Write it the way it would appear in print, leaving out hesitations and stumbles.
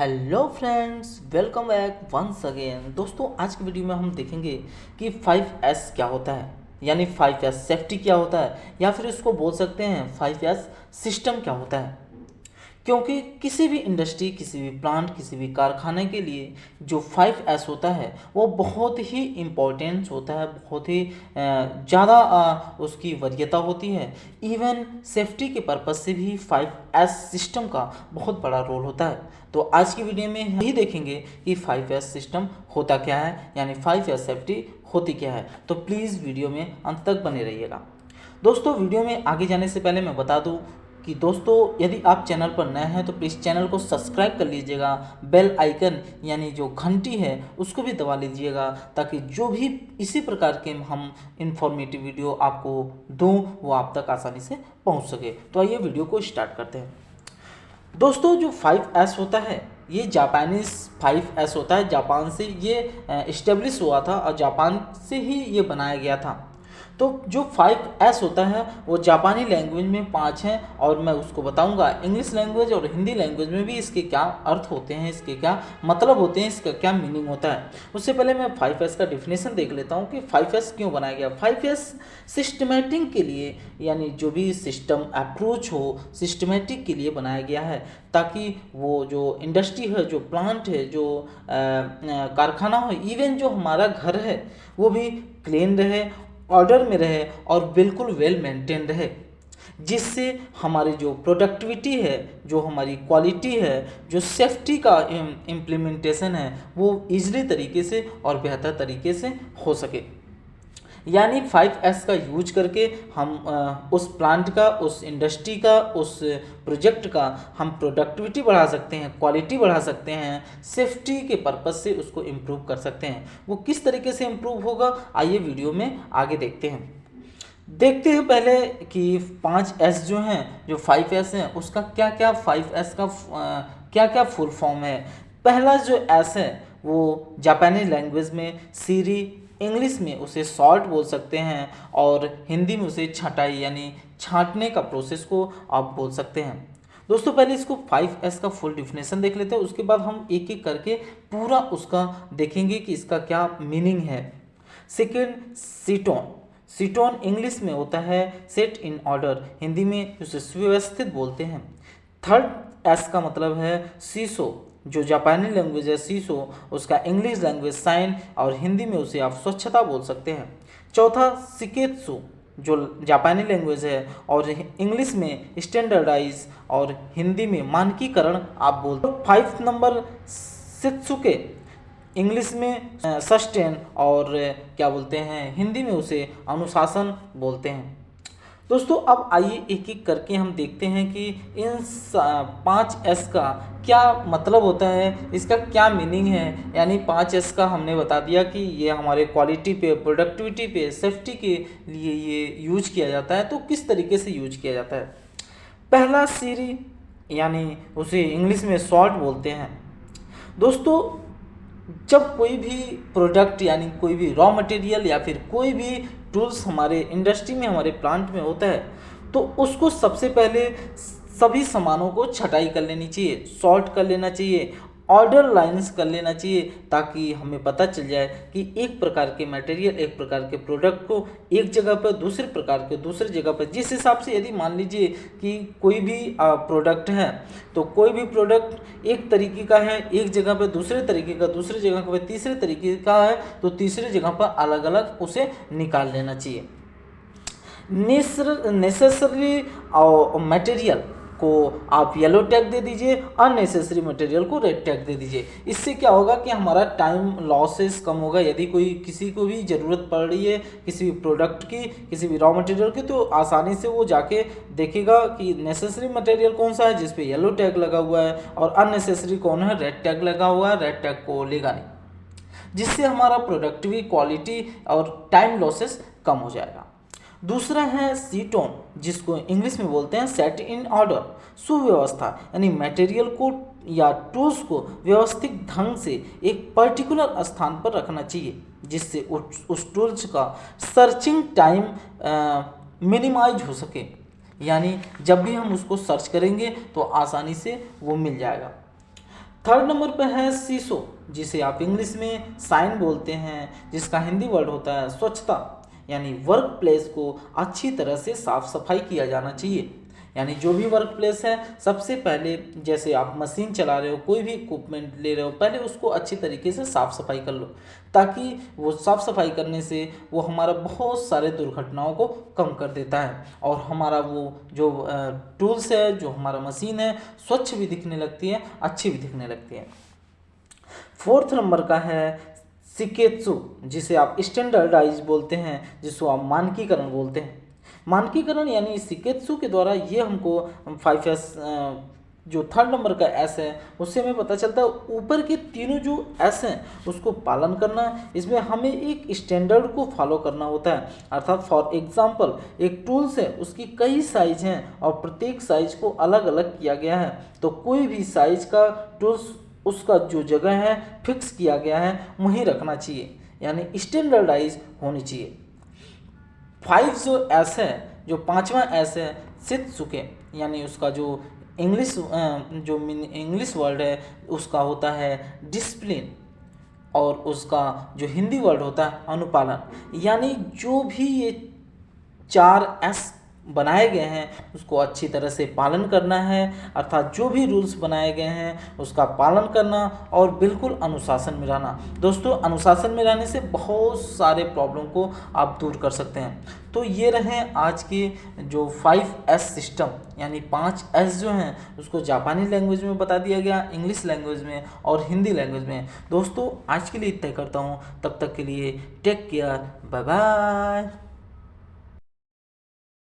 Hello friends, welcome back once again. दोस्तों, आज की वीडियो में हम देखेंगे कि 5S क्या होता है, यानी 5S सेफ्टी क्या होता है, या फिर इसको बोल सकते हैं 5S सिस्टम क्या होता है। क्योंकि किसी भी इंडस्ट्री, किसी भी प्लांट, किसी भी कारखाने के लिए जो 5S होता है वो बहुत ही इम्पोर्टेंस होता है, बहुत ही ज़्यादा उसकी वरीयता होती है। इवन सेफ्टी के पर्पज़ से भी 5S सिस्टम का बहुत बड़ा रोल होता है। तो आज की वीडियो में यही देखेंगे कि 5S सिस्टम होता क्या है, यानी 5S सेफ्टी होती क्या है। तो प्लीज़ वीडियो में अंत तक बने रहिएगा। दोस्तों, वीडियो में आगे जाने से पहले मैं बता दूं कि दोस्तों, यदि आप चैनल पर नए हैं तो प्लीज़ चैनल को सब्सक्राइब कर लीजिएगा। बेल आइकन यानी जो घंटी है उसको भी दबा लीजिएगा, ताकि जो भी इसी प्रकार के हम इंफॉर्मेटिव वीडियो आपको दूं वो आप तक आसानी से पहुंच सके। तो आइए वीडियो को स्टार्ट करते हैं। दोस्तों, जो 5S होता है ये जापानीज 5S होता है। जापान से ये इस्टेब्लिश हुआ था और जापान से ही ये बनाया गया था। तो जो 5S होता है वो जापानी लैंग्वेज में 5 हैं, और मैं उसको बताऊंगा इंग्लिश लैंग्वेज और हिंदी लैंग्वेज में भी इसके क्या अर्थ होते हैं, इसके क्या मतलब होते हैं, इसका क्या मीनिंग होता है। उससे पहले मैं 5S का डिफिनेशन देख लेता हूँ कि 5S क्यों बनाया गया। 5S सिस्टमेटिक के लिए, यानी जो भी सिस्टम अप्रोच हो सिस्टमेटिक के लिए बनाया गया है, ताकि वो जो इंडस्ट्री है, जो प्लांट है, जो कारखाना हो, इवन जो हमारा घर है वो भी क्लीन रहे, ऑर्डर में रहे और बिल्कुल वेल मेंटेन रहे, जिससे हमारी जो प्रोडक्टिविटी है, जो हमारी क्वालिटी है, जो सेफ्टी का इम्प्लीमेंटेशन है वो ईजिली तरीके से और बेहतर तरीके से हो सके। यानी 5S का यूज करके हम उस प्लांट का, उस इंडस्ट्री का, उस प्रोजेक्ट का हम प्रोडक्टिविटी बढ़ा सकते हैं, क्वालिटी बढ़ा सकते हैं, सेफ्टी के पर्पज़ से उसको इम्प्रूव कर सकते हैं। वो किस तरीके से इम्प्रूव होगा, आइए वीडियो में आगे देखते हैं पहले कि 5S जो हैं, जो 5S हैं उसका क्या क्या, 5S का क्या क्या फुल फॉर्म है। पहला जो एस है वो जापानी लैंग्वेज में सीरी, इंग्लिश में उसे सॉल्ट बोल सकते हैं, और हिंदी में उसे छटाई यानी छांटने का प्रोसेस को आप बोल सकते हैं। दोस्तों, पहले इसको 5S का फुल डिफिनेशन देख लेते हैं, उसके बाद हम एक एक करके पूरा उसका देखेंगे कि इसका क्या मीनिंग है। सेकेंड, सीटोन। सीटोन इंग्लिश में होता है सेट इन ऑर्डर, हिंदी में उसे सुव्यवस्थित बोलते हैं। थर्ड एस का मतलब है सीसो, जो जापानी लैंग्वेज है सीसो, उसका इंग्लिश लैंग्वेज साइन, और हिंदी में उसे आप स्वच्छता बोल सकते हैं। चौथा, सिकेत्सु, जो जापानी लैंग्वेज है और इंग्लिश में स्टैंडर्डाइज और हिंदी में मानकीकरण आप बोलते हैं। 5 नंबर, सित्सुके, इंग्लिश में सस्टेन, और क्या बोलते हैं हिंदी में उसे अनुशासन बोलते हैं। दोस्तों, अब आइए एक एक करके हम देखते हैं कि इन 5S का क्या मतलब होता है, इसका क्या मीनिंग है। यानी 5S का हमने बता दिया कि ये हमारे क्वालिटी पे, प्रोडक्टिविटी पे, सेफ्टी के लिए ये यूज किया जाता है। तो किस तरीके से यूज किया जाता है। पहला, सीरी, यानी उसे इंग्लिश में सॉल्ट बोलते हैं। दोस्तों, जब कोई भी प्रोडक्ट यानी कोई भी रॉ मटेरियल या फिर कोई भी टूल्स हमारे इंडस्ट्री में, हमारे प्लांट में होता है, तो उसको सबसे पहले सभी सामानों को छटाई कर लेनी चाहिए, सॉर्ट कर लेना चाहिए, ऑर्डर लाइंस कर लेना चाहिए, ताकि हमें पता चल जाए कि एक प्रकार के मटेरियल, एक प्रकार के प्रोडक्ट को एक जगह पर, दूसरे प्रकार के दूसरे जगह पर, जिस हिसाब से यदि मान लीजिए कि कोई भी प्रोडक्ट है, तो कोई भी प्रोडक्ट एक तरीके का है एक जगह पर, दूसरे तरीके का दूसरे जगह पर, तीसरे तरीके का है तो तीसरे जगह पर अलग अलग उसे निकाल लेना चाहिए। नेसेसरी मटेरियल को आप येलो टैग दे दीजिए, अननेसेसरी मटेरियल को रेड टैग दे दीजिए। इससे क्या होगा कि हमारा टाइम लॉसेस कम होगा। यदि कोई किसी को भी ज़रूरत पड़ रही है किसी भी प्रोडक्ट की, किसी भी रॉ मटेरियल की, तो आसानी से वो जाके देखेगा कि नेसेसरी मटेरियल कौन सा है जिस पे येलो टैग लगा हुआ है, और अननेसेसरी कौन है, रेड टैग लगा हुआ है, रेड टैग को लेगा नहीं, जिससे हमारा प्रोडक्टिविटी, क्वालिटी और टाइम लॉसेस कम हो जाएगा। दूसरा है सीटोन, जिसको इंग्लिश में बोलते हैं सेट इन ऑर्डर, सुव्यवस्था, यानी मटेरियल को या टूल्स को व्यवस्थित ढंग से एक पर्टिकुलर स्थान पर रखना चाहिए, जिससे उस टूल्स का सर्चिंग टाइम मिनिमाइज हो सके। यानी जब भी हम उसको सर्च करेंगे तो आसानी से वो मिल जाएगा। थर्ड नंबर पे है सीसो, जिसे आप इंग्लिश में साइन बोलते हैं, जिसका हिंदी वर्ड होता है स्वच्छता। यानी वर्क प्लेस को अच्छी तरह से साफ सफाई किया जाना चाहिए। यानी जो भी वर्क प्लेस है, सबसे पहले जैसे आप मशीन चला रहे हो, कोई भी इक्विपमेंट ले रहे हो, पहले उसको अच्छी तरीके से साफ सफाई कर लो, ताकि वो साफ सफाई करने से वो हमारा बहुत सारे दुर्घटनाओं को कम कर देता है, और हमारा वो जो टूल्स है, जो हमारा मशीन है, स्वच्छ भी दिखने लगती है, अच्छी भी दिखने लगती है। फोर्थ नंबर का है शिकेत्सु, जिसे आप स्टैंडर्डाइज बोलते हैं, जिसको आप मानकीकरण बोलते हैं। मानकीकरण यानी शिकेत्सु के द्वारा ये हमको 5S जो थर्ड नंबर का एस है, उससे हमें पता चलता है ऊपर के तीनों जो एस हैं उसको पालन करना। इसमें हमें एक स्टैंडर्ड को फॉलो करना होता है। अर्थात फॉर एग्जांपल एक टूल्स है, उसकी कई साइज हैं और प्रत्येक साइज को अलग अलग किया गया है, तो कोई भी साइज का टूल्स उसका जो जगह है फिक्स किया गया है वहीं रखना चाहिए, यानी स्टैंडर्डाइज होनी चाहिए। 5 जो एस है, जो पांचवा एस है शित्सुके, यानी उसका जो इंग्लिश वर्ड है उसका होता है डिसिप्लिन, और उसका जो हिंदी वर्ड होता है अनुपालन। यानी जो भी ये 4S बनाए गए हैं उसको अच्छी तरह से पालन करना है, अर्थात जो भी रूल्स बनाए गए हैं उसका पालन करना और बिल्कुल अनुशासन में रहना। दोस्तों, अनुशासन में रहने से बहुत सारे प्रॉब्लम को आप दूर कर सकते हैं। तो ये रहे आज के जो 5S सिस्टम, यानी 5S जो हैं उसको जापानी लैंग्वेज में बता दिया गया, इंग्लिश लैंग्वेज में और हिंदी लैंग्वेज में। दोस्तों, आज के लिए इतना ही करता हूँ, तब तक के लिए टेक केयर, बाय बाय।